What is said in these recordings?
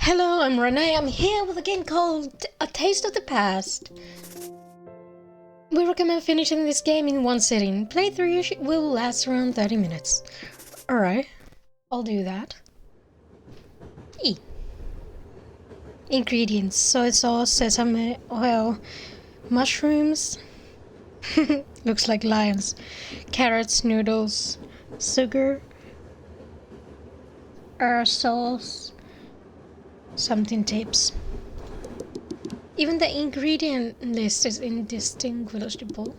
Hello, I'm Renee. I'm here with a game called A Taste of the Past. We recommend finishing this game in one sitting. Playthrough will last around 30 minutes. Alright, I'll do that. E. Ingredients: soy sauce, sesame oil, mushrooms, looks like lions, carrots, noodles, sugar, sauce, something tips. Even the ingredient list is indistinguishable.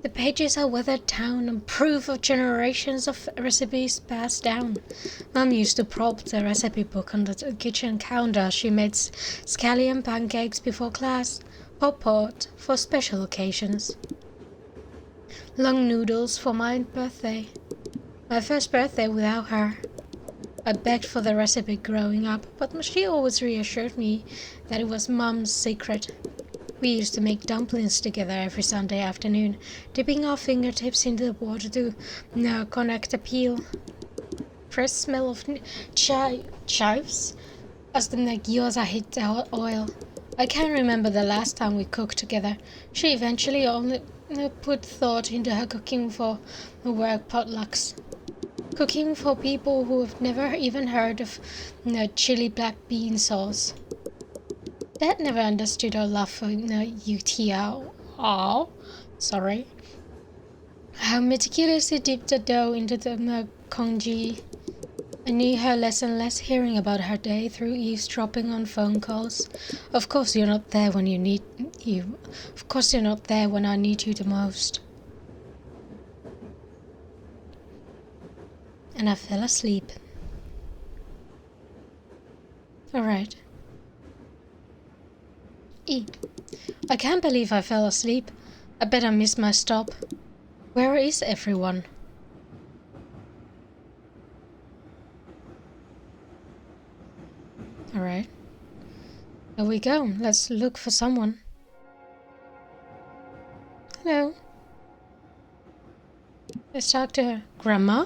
The pages are weathered down and proof of generations of recipes passed down. Mum used to prop the recipe book on the kitchen counter. She made scallion pancakes before class, pop-pot for special occasions. Long noodles for my birthday. My first birthday without her. I begged for the recipe growing up, but she always reassured me that it was Mum's secret. We used to make dumplings together every Sunday afternoon, dipping our fingertips into the water to connect the peel. Fresh smell of chives as the gyoza hit the oil. I can't remember the last time we cooked together. She eventually only put thought into her cooking for work potlucks. Cooking for people who have never even heard of chili black bean sauce. Dad never understood our love for UTL. Sorry. How meticulously dipped the dough into the congee. I knew her less and less, hearing about her day through eavesdropping on phone calls. Of course you're not there when Of course you're not there when I need you the most. And I fell asleep. Alright. E. I can't believe I fell asleep. I bet I missed my stop. Where is everyone? Alright. Here we go. Let's look for someone. Hello. Let's talk to her. Grandma?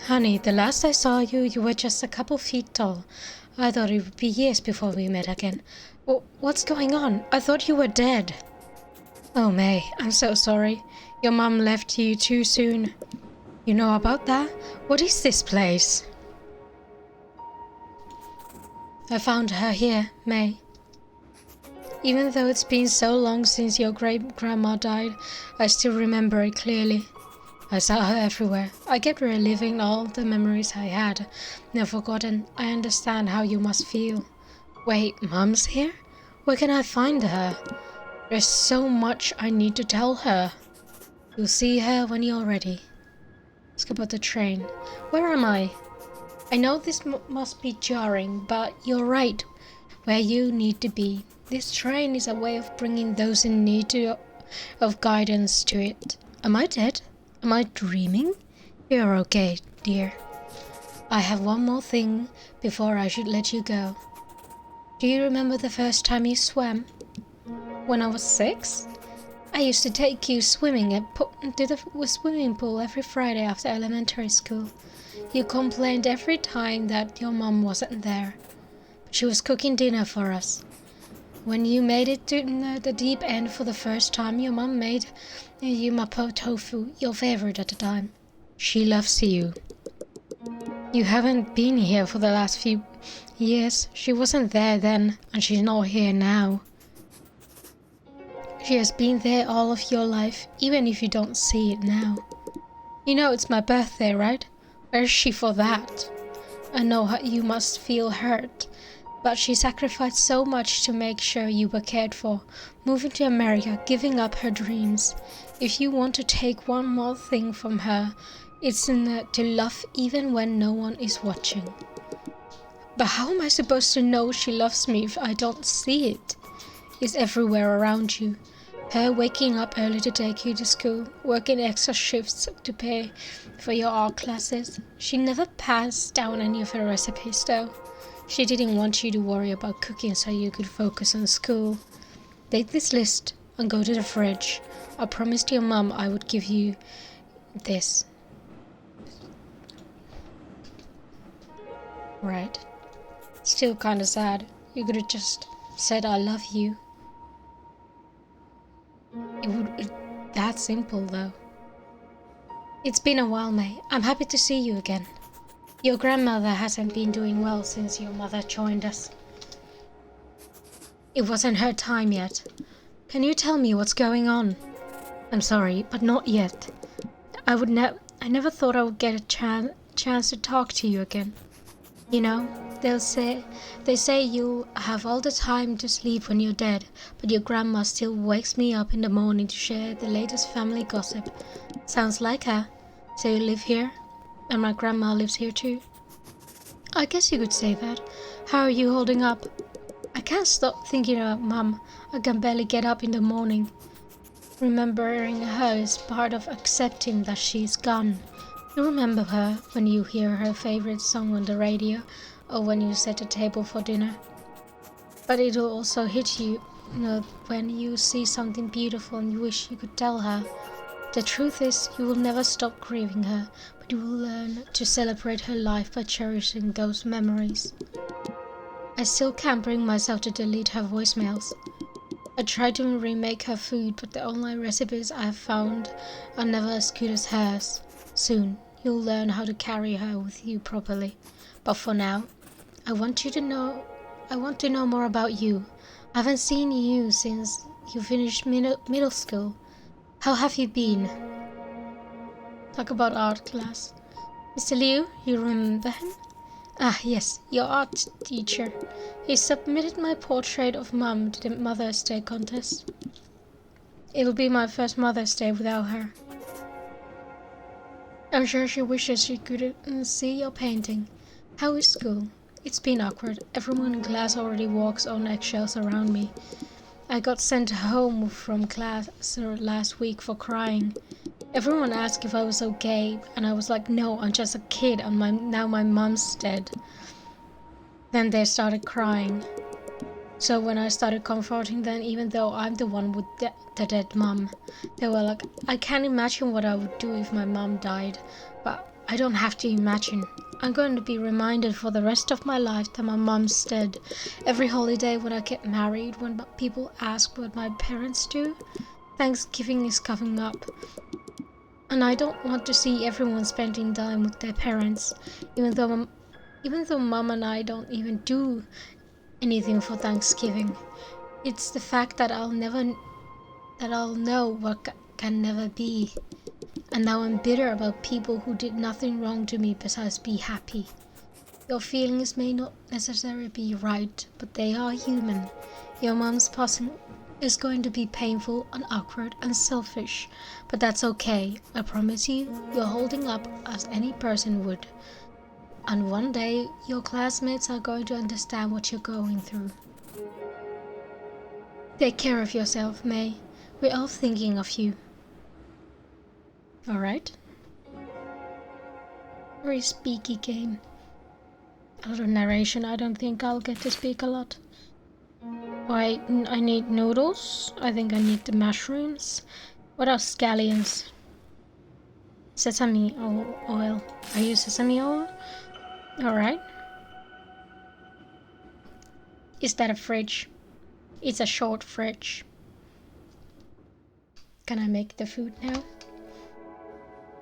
Honey, the last I saw you, you were just a couple feet tall. I thought it would be years before we met again. What's going on? I thought you were dead. Oh, May, I'm so sorry. Your mom left you too soon. You know about that? What is this place? I found her here, May. Even though it's been so long since your great-grandma died, I still remember it clearly. I saw her everywhere. I kept reliving all the memories I had. Never forgotten. I understand how you must feel. Wait, Mom's here? Where can I find her? There's so much I need to tell her. You'll see her when you're ready. Let's about the train. Where am I? I know this must be jarring, but you're right. Where you need to be. This train is a way of bringing those in need of guidance to it. Am I dead? Am I dreaming? You're okay, dear. I have one more thing before I should let you go. Do you remember the first time you swam? When I was 6? I used to take you swimming to the swimming pool every Friday after elementary school. You complained every time that your mom wasn't there. She was cooking dinner for us. When you made it to the deep end for the first time, your mom made you mapo tofu, your favorite at the time. She loves you. You haven't been here for the last few years. She wasn't there then, and she's not here now. She has been there all of your life, even if you don't see it now. You know it's my birthday, right? Where's she for that? I know how you must feel hurt. But she sacrificed so much to make sure you were cared for, moving to America, giving up her dreams. If you want to take one more thing from her, it's to love even when no one is watching. But how am I supposed to know she loves me if I don't see it? It's everywhere around you. Her waking up early to take you to school, working extra shifts to pay for your art classes. She never passed down any of her recipes though. She didn't want you to worry about cooking so you could focus on school. Take this list and go to the fridge. I promised your mum I would give you this. Right. Still kinda sad. You could have just said I love you. That simple though. It's been a while, May. I'm happy to see you again. Your grandmother hasn't been doing well since your mother joined us. It wasn't her time yet. Can you tell me what's going on? I'm sorry, but not yet. I never thought I would get a chance to talk to you again. You know, they say you'll have all the time to sleep when you're dead, but your grandma still wakes me up in the morning to share the latest family gossip. Sounds like her. So you live here? And my grandma lives here too? I guess you could say that. How are you holding up? I can't stop thinking about Mum. I can barely get up in the morning. Remembering her is part of accepting that she's gone. You remember her when you hear her favorite song on the radio or when you set a table for dinner. But it'll also hit you, when you see something beautiful and you wish you could tell her. The truth is, you will never stop grieving her, but you will learn to celebrate her life by cherishing those memories. I still can't bring myself to delete her voicemails. I tried to remake her food, but the online recipes I have found are never as good as hers. Soon, you'll learn how to carry her with you properly. But for now, I want to know more about you. I haven't seen you since you finished middle school. How have you been? Talk about art class. Mr. Liu, you remember him? Ah, yes, your art teacher. He submitted my portrait of Mum to the Mother's Day contest. It'll be my first Mother's Day without her. I'm sure she wishes she could see your painting. How is school? It's been awkward. Everyone in class already walks on eggshells around me. I got sent home from class last week for crying. Everyone asked if I was okay, and I was like, no, I'm just a kid, and now my mom's dead. Then they started crying. So when I started comforting them, even though I'm the one with the dead mom, they were like, I can't imagine what I would do if my mom died, but I don't have to imagine. I'm going to be reminded for the rest of my life that my mom's dead. Every holiday when I get married, when people ask what my parents do, Thanksgiving is coming up. And I don't want to see everyone spending time with their parents, even though Mom and I don't even do anything for Thanksgiving. It's the fact that I'll know what can never be. And now I'm bitter about people who did nothing wrong to me besides be happy. Your feelings may not necessarily be right, but they are human. Your mom's passing is going to be painful and awkward and selfish, but that's okay. I promise you, you're holding up as any person would. And one day, your classmates are going to understand what you're going through. Take care of yourself, May. We're all thinking of you. Alright. Very speaky game. A lot of narration. I don't think I'll get to speak a lot. I need noodles. I think I need the mushrooms. What are scallions? Sesame oil. I use sesame oil? Alright. Is that a fridge? It's a short fridge. Can I make the food now?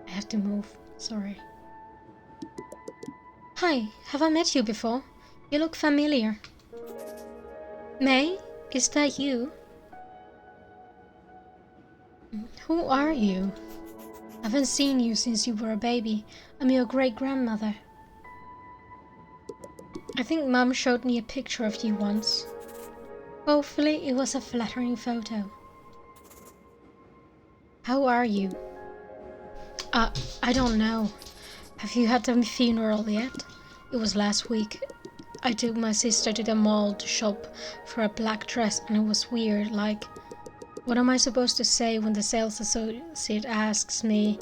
I have to move. Sorry. Hi, have I met you before? You look familiar. May, is that you? Who are you? I haven't seen you since you were a baby. I'm your great-grandmother. I think Mum showed me a picture of you once. Hopefully it was a flattering photo. How are you? I don't know. Have you had the funeral yet? It was last week. I took my sister to the mall to shop for a black dress and it was weird, like, what am I supposed to say when the sales associate asks me,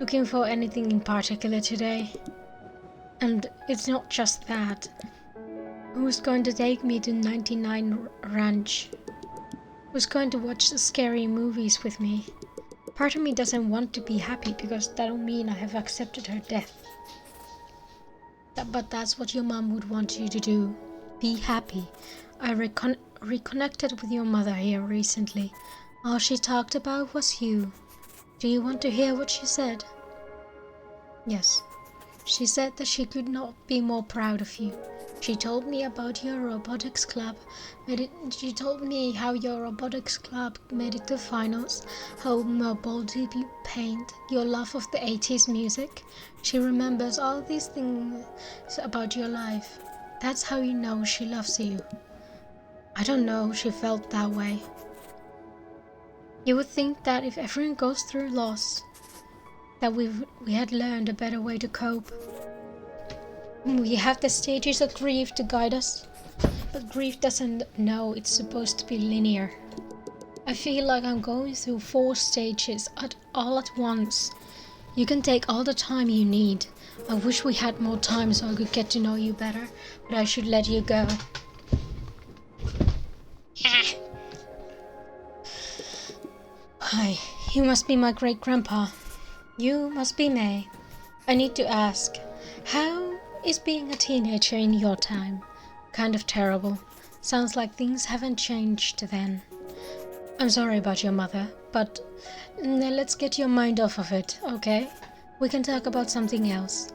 looking for anything in particular today? And it's not just that. Who's going to take me to 99 Ranch? Who's going to watch scary movies with me? Part of me doesn't want to be happy because that'll mean I have accepted her death. But that's what your mom would want you to do. Be happy. I reconnected with your mother here recently. All she talked about was you. Do you want to hear what she said? Yes. She said that she could not be more proud of you. She told me about your robotics club. She told me how your robotics club made it to finals, how bold you paint, your love of the 80s music. She remembers all these things about your life. That's how you know she loves you. I don't know, she felt that way. You would think that if everyone goes through loss, that we had learned a better way to cope. We have the stages of grief to guide us, but grief doesn't know it's supposed to be linear. I feel like I'm going through 4 stages all at once. You can take all the time you need. I wish we had more time so I could get to know you better, but I should let you go. Hi, you must be my great-grandpa. You must be May. I need to ask, how is being a teenager in your time? Kind of terrible. Sounds like things haven't changed then. I'm sorry about your mother, but let's get your mind off of it, okay? We can talk about something else.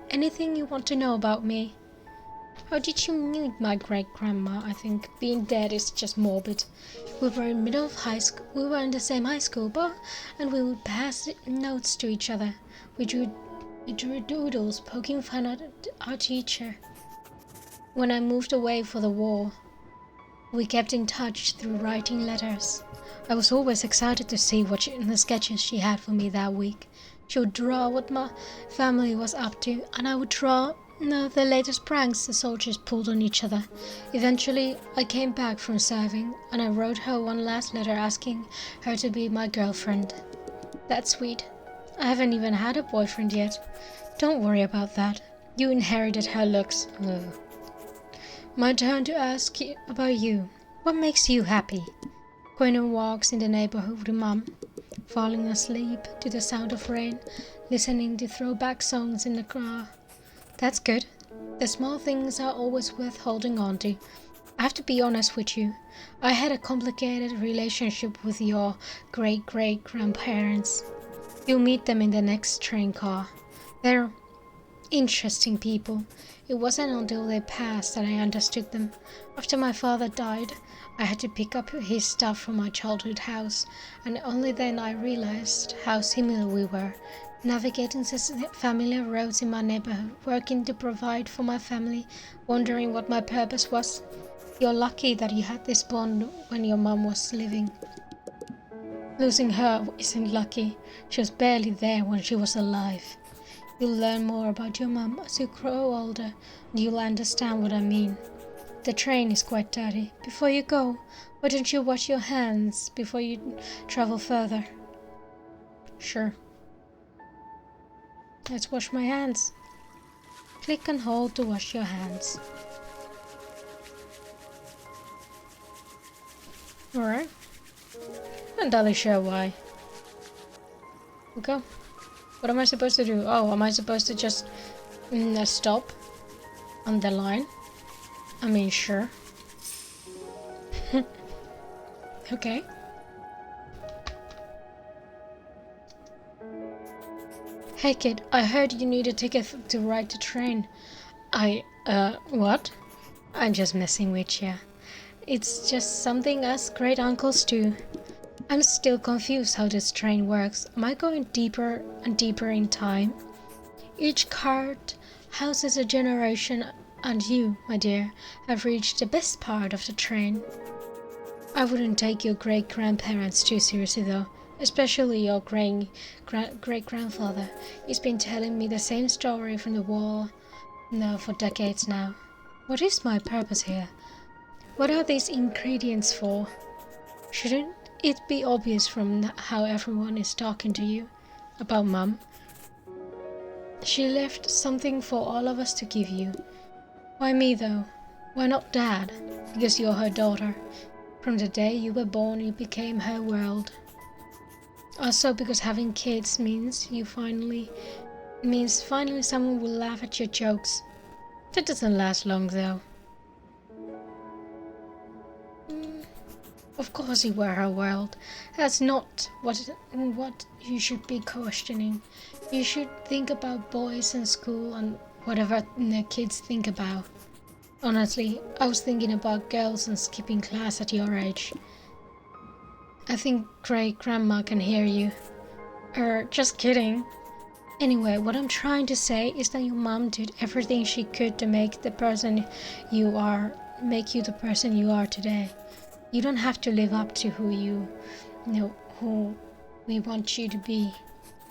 Anything you want to know about me? How did you meet my great-grandma? I think being dead is just morbid. We were in middle of high school. We were in the same high school, and we would pass notes to each other. We drew doodles, poking fun at our teacher. When I moved away for the war, we kept in touch through writing letters. I was always excited to see the sketches she had for me that week. She would draw what my family was up to, and I would draw the latest pranks the soldiers pulled on each other. Eventually, I came back from serving, and I wrote her one last letter asking her to be my girlfriend. That's sweet. I haven't even had a boyfriend yet. Don't worry about that. You inherited her looks. Ugh. My turn to ask you about you. What makes you happy? Quinn walks in the neighborhood with Mum, falling asleep to the sound of rain, listening to throwback songs in the car. That's good. The small things are always worth holding on to. I have to be honest with you. I had a complicated relationship with your great-great-grandparents. You'll meet them in the next train car. They're interesting people. It wasn't until they passed that I understood them. After my father died, I had to pick up his stuff from my childhood house, and only then I realized how similar we were. Navigating the familiar roads in my neighborhood, working to provide for my family, wondering what my purpose was. You're lucky that you had this bond when your mom was living. Losing her isn't lucky. She was barely there when she was alive. You'll learn more about your mom as you grow older, and you'll understand what I mean. The train is quite dirty. Before you go, why don't you wash your hands before you travel further? Sure. Let's wash my hands. Click and hold to wash your hands. Alright. Not entirely sure why. Okay. What am I supposed to do? Oh, am I supposed to just stop on the line? I mean, sure. Okay. Hey kid, I heard you need a ticket to ride the train. What? I'm just messing with ya. It's just something us great uncles do. I'm still confused how this train works. Am I going deeper and deeper in time? Each cart houses a generation, and you, my dear, have reached the best part of the train. I wouldn't take your great-grandparents too seriously though. Especially your great-grandfather. He's been telling me the same story from the war for decades now. What is my purpose here? What are these ingredients for? Shouldn't it be obvious from how everyone is talking to you about Mum? She left something for all of us to give you. Why me though? Why not Dad? Because you're her daughter. From the day you were born, you became her world. Also because having kids means finally someone will laugh at your jokes. That doesn't last long, though. Of course you were her world. That's not what you should be questioning. You should think about boys and school and whatever the kids think about. Honestly, I was thinking about girls and skipping class at your age. I think great grandma can hear you. Just kidding. Anyway, what I'm trying to say is that your mom did everything she could to make you the person you are today. You don't have to live up to who we want you to be.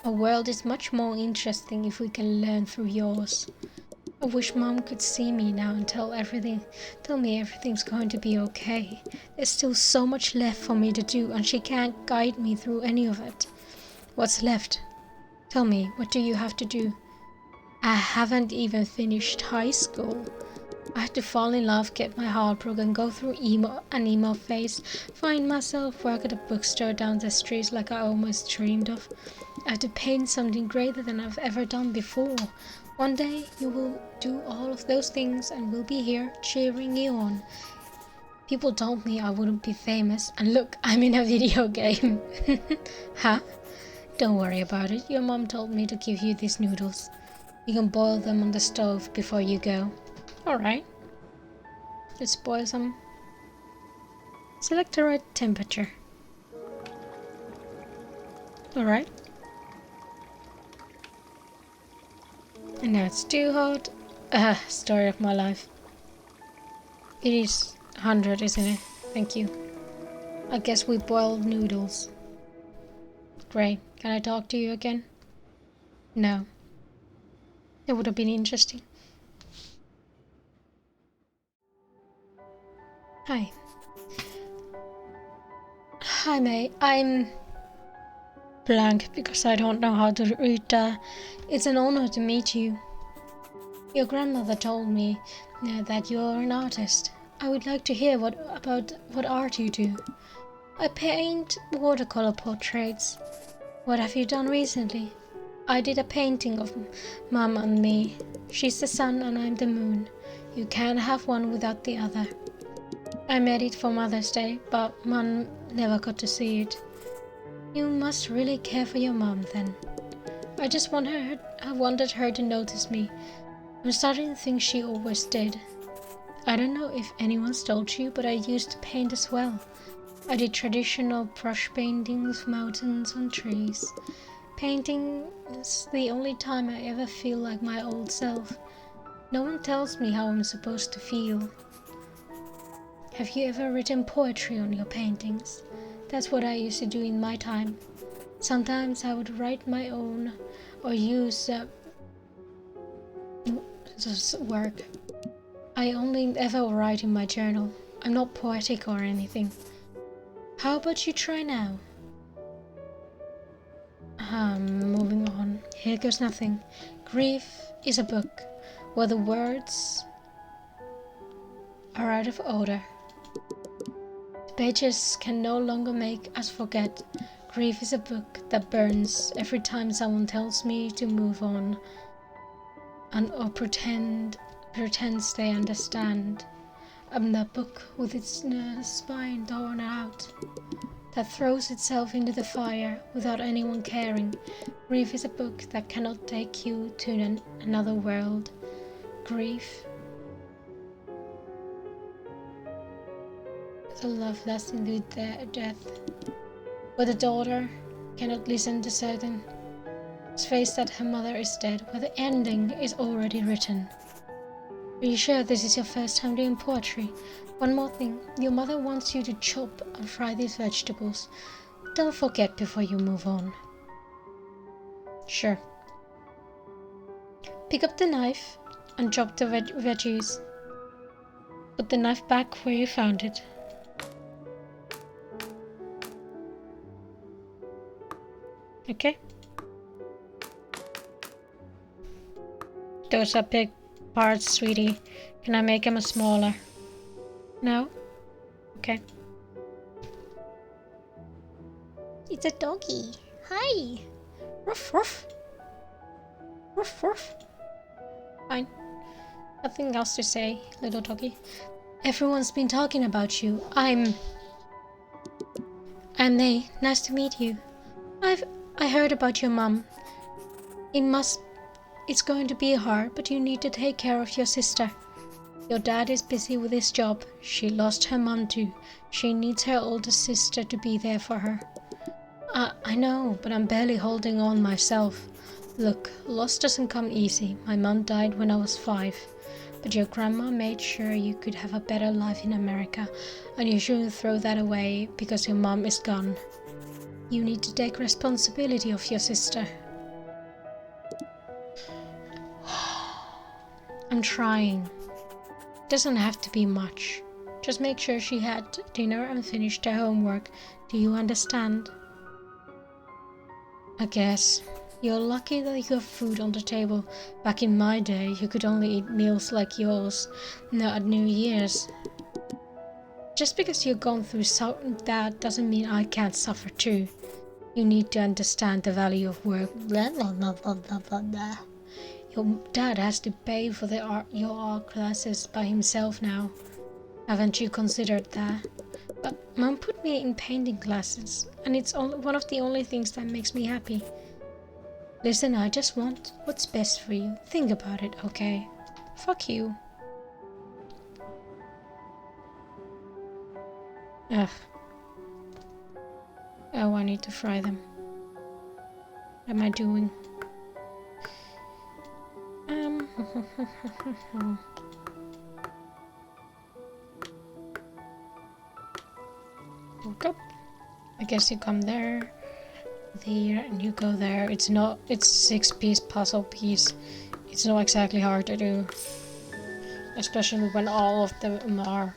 Our world is much more interesting if we can learn through yours. I wish Mom could see me now and tell me everything's going to be okay. There's still so much left for me to do and she can't guide me through any of it. What's left? Tell me, what do you have to do? I haven't even finished high school. I had to fall in love, get my heart broken, go through an emo phase, find myself, work at a bookstore down the street like I almost dreamed of. I had to paint something greater than I've ever done before. One day you will do all of those things and we'll be here cheering you on. People told me I wouldn't be famous, and look, I'm in a video game. Huh? Don't worry about it. Your mom told me to give you these noodles. You can boil them on the stove before you go. Alright. Let's boil some. Select the right temperature. Alright. And now it's too hot. Story of my life. It is 100, isn't it? Thank you. I guess we boiled noodles. Great. Can I talk to you again? No. It would have been interesting. Hi. Hi, May. I'm blank because I don't know how to read. It's an honor to meet you. Your grandmother told me that you're an artist. I would like to hear about what art you do. I paint watercolor portraits. What have you done recently? I did a painting of Mom and me. She's the sun and I'm the moon. You can't have one without the other. I made it for Mother's Day, but Mom never got to see it. You must really care for your mom then. I wanted her to notice me. I'm starting to think she always did. I don't know if anyone's told you, but I used to paint as well. I did traditional brush paintings of mountains and trees. Painting is the only time I ever feel like my old self. No one tells me how I'm supposed to feel. Have you ever written poetry on your paintings? That's what I used to do in my time. Sometimes I would write my own or use work. I only ever write in my journal. I'm not poetic or anything. How about you try now? Moving on. Here goes nothing. Grief is a book where the words are out of order. The pages can no longer make us forget. Grief is a book that burns every time someone tells me to move on or pretends they understand. I'm that book with its spine torn out that throws itself into the fire without anyone caring. Grief is a book that cannot take you to another world. Grief. The love lasting to death. Where the daughter cannot listen to certain face that her mother is dead, where the ending is already written. Are you sure this is your first time doing poetry? One more thing, your mother wants you to chop and fry these vegetables. Don't forget before you move on. Sure. Pick up the knife and chop the veggies. Put the knife back where you found it. Okay. Those are big parts, sweetie. Can I make them smaller? No? Okay. It's a doggy. Hi. Ruff, ruff. Ruff, ruff. Fine. Nothing else to say, little doggy. Everyone's been talking about you. I'm May. Nice to meet you. I heard about your mom. It's going to be hard, but you need to take care of your sister. Your dad is busy with his job. She lost her mom too. She needs her older sister to be there for her. I know, but I'm barely holding on myself. Look, loss doesn't come easy. My mom died when I was 5. But your grandma made sure you could have a better life in America, and you shouldn't throw that away because your mom is gone. You need to take responsibility of your sister. I'm trying. Doesn't have to be much. Just make sure she had dinner and finished her homework. Do you understand? I guess. You're lucky that you have food on the table. Back in my day, you could only eat meals like yours. Not at New Year's. Just because you've gone through that doesn't mean I can't suffer too. You need to understand the value of work. Blah, blah, blah, blah, blah, blah, blah. Your dad has to pay for your art classes by himself now. Haven't you considered that? But Mom put me in painting classes, and it's one of the only things that makes me happy. Listen, I just want what's best for you. Think about it, okay? Fuck you. Ugh. Oh, I need to fry them. What am I doing? Woke up. I guess you come there, and you go there. It's 6-piece puzzle piece. It's not exactly hard to do. Especially when all of them are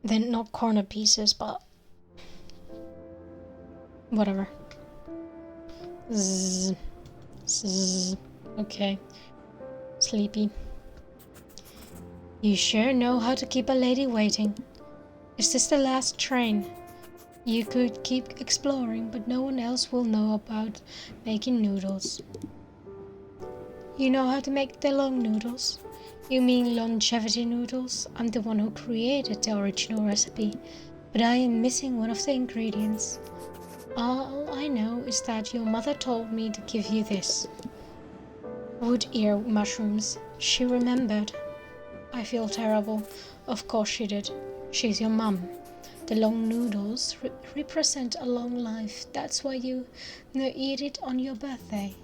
then not corner pieces, but whatever. Zzz. Zzz. Okay. Sleepy. You sure know how to keep a lady waiting. Is this the last train? You could keep exploring, but no one else will know about making noodles. You know how to make the long noodles? You mean longevity noodles? I'm the one who created the original recipe, but I am missing one of the ingredients. All I know is that your mother told me to give you this. Wood ear mushrooms. She remembered. I feel terrible. Of course she did. She's your mum. The long noodles represent a long life. That's why you eat it on your birthday.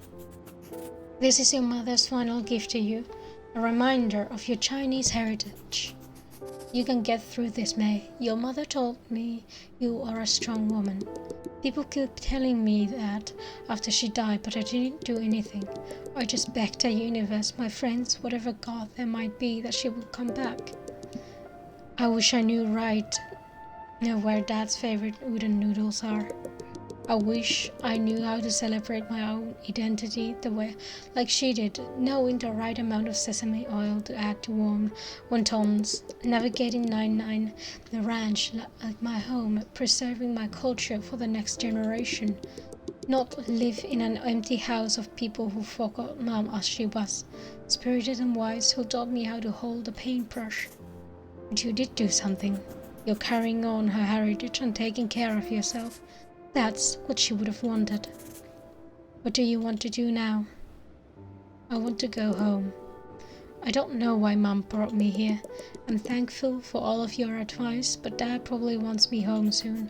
This is your mother's final gift to you, a reminder of your Chinese heritage. You can get through this, May. Your mother told me you are a strong woman. People keep telling me that after she died, but I didn't do anything. I just begged the universe, my friends, whatever god there might be, that she would come back. I wish I knew where Dad's favorite udon noodles are. I wish I knew how to celebrate my own identity the way like she did, knowing the right amount of sesame oil to add to warm wontons, navigating 99, the ranch like my home, preserving my culture for the next generation. Not live in an empty house of people who forgot Mom as she was, spirited and wise, who taught me how to hold a paintbrush. But you did do something. You're carrying on her heritage and taking care of yourself. That's what she would have wanted. What do you want to do now? I want to go home. I don't know why Mom brought me here. I'm thankful for all of your advice, but Dad probably wants me home soon.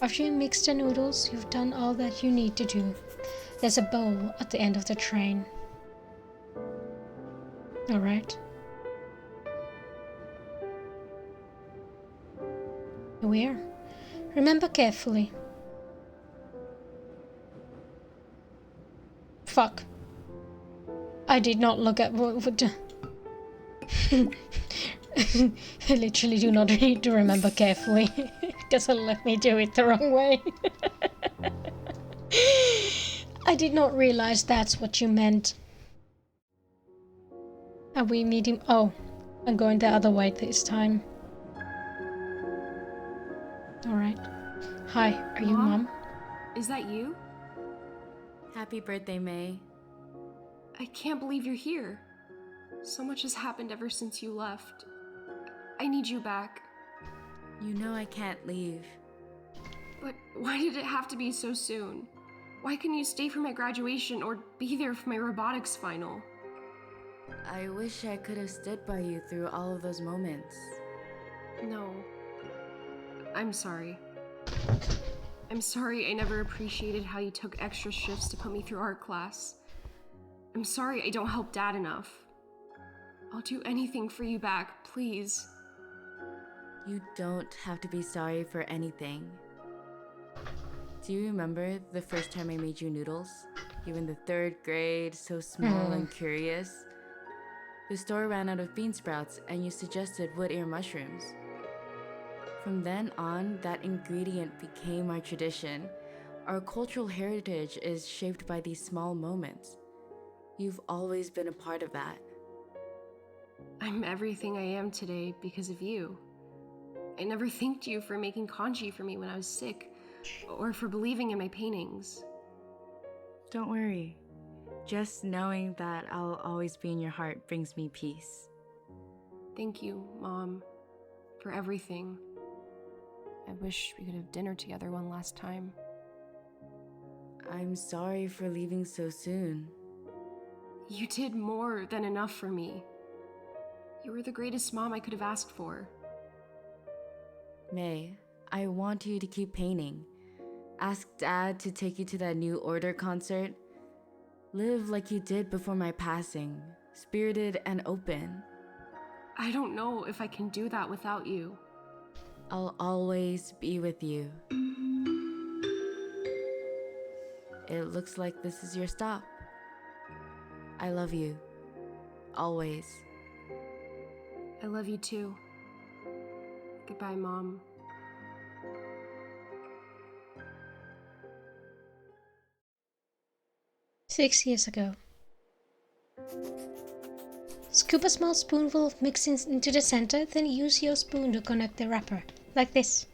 After you mix the noodles, you've done all that you need to do. There's a bowl at the end of the train. Alright. Here we are. Remember carefully. Fuck. I did not look at what I literally do not need to remember carefully. It doesn't let me do it the wrong way. I did not realize that's what you meant. Are we meeting? Oh, I'm going the other way this time. Alright. Hi, are you Mom? Is that you? Happy birthday, May. I can't believe you're here. So much has happened ever since you left. I need you back. You know I can't leave. But why did it have to be so soon? Why couldn't you stay for my graduation or be there for my robotics final? I wish I could have stood by you through all of those moments. No. I'm sorry. I'm sorry I never appreciated how you took extra shifts to put me through art class. I'm sorry I don't help Dad enough. I'll do anything for you back, please. You don't have to be sorry for anything. Do you remember the first time I made you noodles? You were in the 3rd grade, so small and curious. The store ran out of bean sprouts and you suggested wood ear mushrooms. From then on, that ingredient became our tradition. Our cultural heritage is shaped by these small moments. You've always been a part of that. I'm everything I am today because of you. I never thanked you for making kanji for me when I was sick, or for believing in my paintings. Don't worry. Just knowing that I'll always be in your heart brings me peace. Thank you, Mom, for everything. I wish we could have dinner together one last time. I'm sorry for leaving so soon. You did more than enough for me. You were the greatest mom I could have asked for. May, I want you to keep painting. Ask Dad to take you to that New Order concert. Live like you did before my passing, spirited and open. I don't know if I can do that without you. I'll always be with you. It looks like this is your stop. I love you. Always. I love you too. Goodbye, Mom. "6 years ago. Scoop a small spoonful of mix into the center, then use your spoon to connect the wrapper, like this.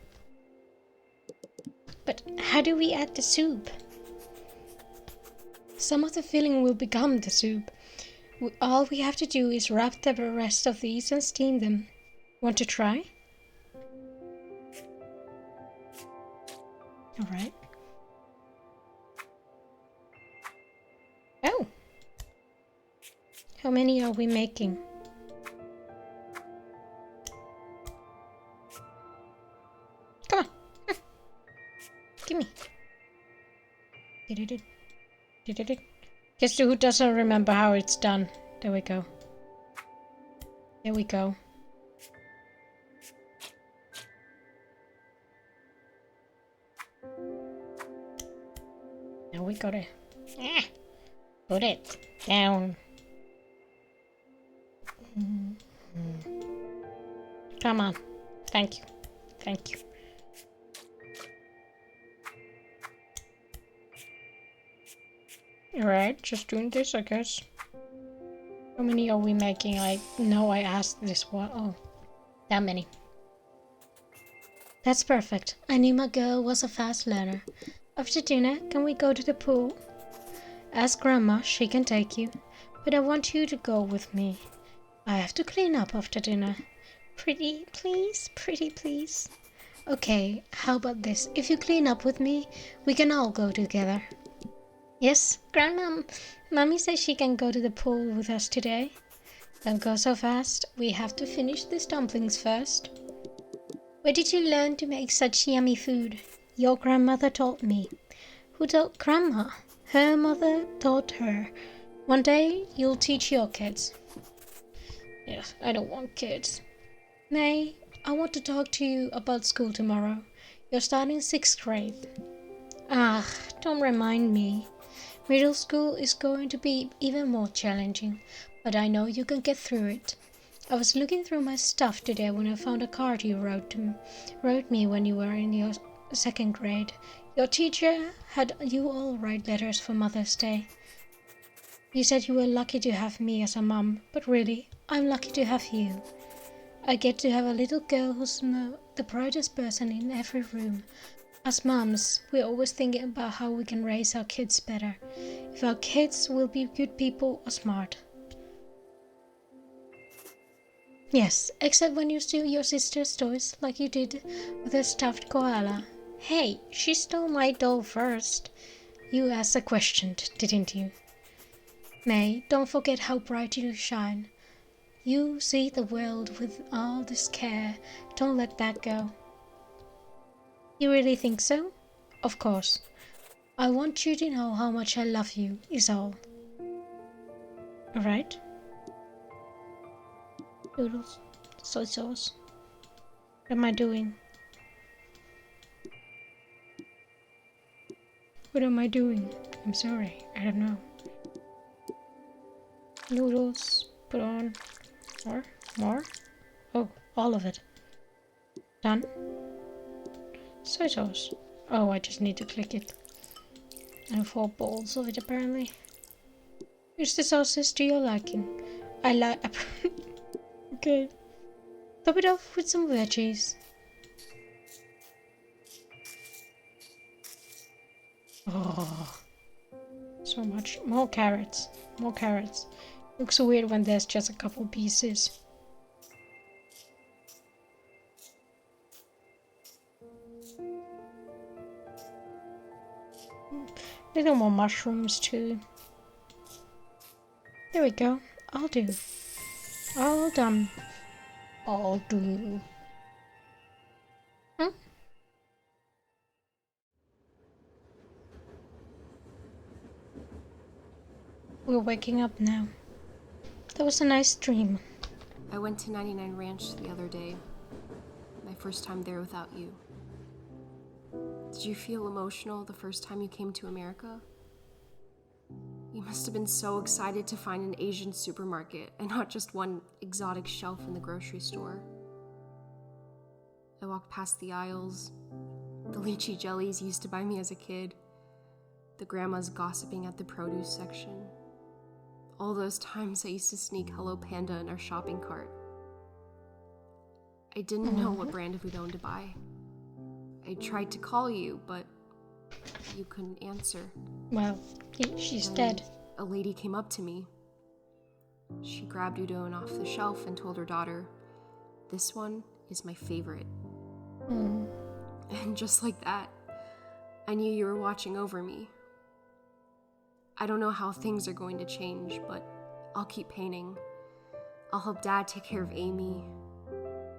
But how do we add the soup? Some of the filling will become the soup. All we have to do is wrap the rest of these and steam them. Want to try? Alright. Oh! How many are we making? Come on! Gimme! Guess who doesn't remember how it's done? There we go. There we go. Now we gotta put it down. Come on. Thank you. Thank you. Alright, just doing this, I guess. How many are we making? I know I asked this one. Oh, that many. That's perfect. I knew my girl was a fast learner. After dinner, can we go to the pool? Ask Grandma, she can take you. But I want you to go with me. I have to clean up after dinner. Pretty, please? Pretty, please? Okay, how about this? If you clean up with me, we can all go together. Yes, Grandma. Mommy says she can go to the pool with us today. Don't go so fast. We have to finish these dumplings first. Where did you learn to make such yummy food? Your grandmother taught me. Who taught Grandma? Her mother taught her. One day, you'll teach your kids. Yes, I don't want kids. May, I want to talk to you about school tomorrow. You're starting 6th grade. Ah, don't remind me. Middle school is going to be even more challenging, but I know you can get through it. I was looking through my stuff today when I found a card you wrote me when you were in your 2nd grade. Your teacher had you all write letters for Mother's Day. You said you were lucky to have me as a mom, but really, I'm lucky to have you. I get to have a little girl who's the brightest person in every room. As moms, we're always thinking about how we can raise our kids better. If our kids will be good people or smart. Yes, except when you steal your sister's toys like you did with her stuffed koala. Hey, she stole my doll first. You asked a question, didn't you? May, don't forget how bright you shine. You see the world with all this care. Don't let that go. You really think so? Of course. I want you to know how much I love you, is all. Alright? Noodles. Soy sauce. What am I doing? What am I doing? I'm sorry. I don't know. Noodles. Put on. More? More? Oh, all of it. Done. Soy sauce. Oh, I just need to click it. And 4 bowls of it apparently. Use the sauces to your liking. I like. Okay. Top it off with some veggies. Oh, so much. More carrots. More carrots. Looks weird when there's just a couple pieces. Little more mushrooms too. There we go. All do. All done. All do. Hmm? We're waking up now. That was a nice dream. I went to 99 Ranch the other day. My first time there without you. Did you feel emotional the first time you came to America? You must have been so excited to find an Asian supermarket and not just one exotic shelf in the grocery store. I walked past the aisles, the lychee jellies you used to buy me as a kid, the grandmas gossiping at the produce section. All those times I used to sneak Hello Panda in our shopping cart. I didn't know what brand of udon to buy. I tried to call you, but you couldn't answer. Well, she's dead. A lady came up to me. She grabbed udon off the shelf and told her daughter, "This one is my favorite." And just like that, I knew you were watching over me. I don't know how things are going to change, but I'll keep painting. I'll help Dad take care of Amy.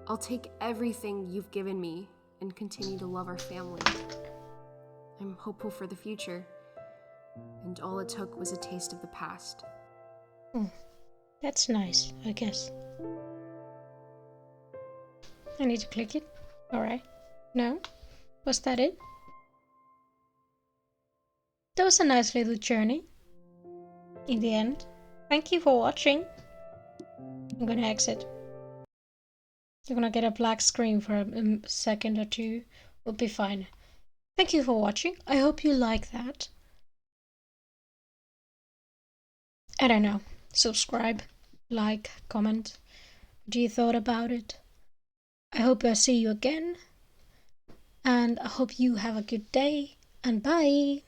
I'll take everything you've given me and continue to love our family. I'm hopeful for the future, and all it took was a taste of the past. That's nice, I guess. I need to click it. Alright. No? Was that it? That was a nice little journey. In the end. Thank you for watching. I'm gonna exit. You're gonna get a black screen for a second or two. We'll be fine. Thank you for watching. I hope you like that. I don't know. Subscribe, like, comment. What do you thought about it? I hope I see you again. And I hope you have a good day. And bye.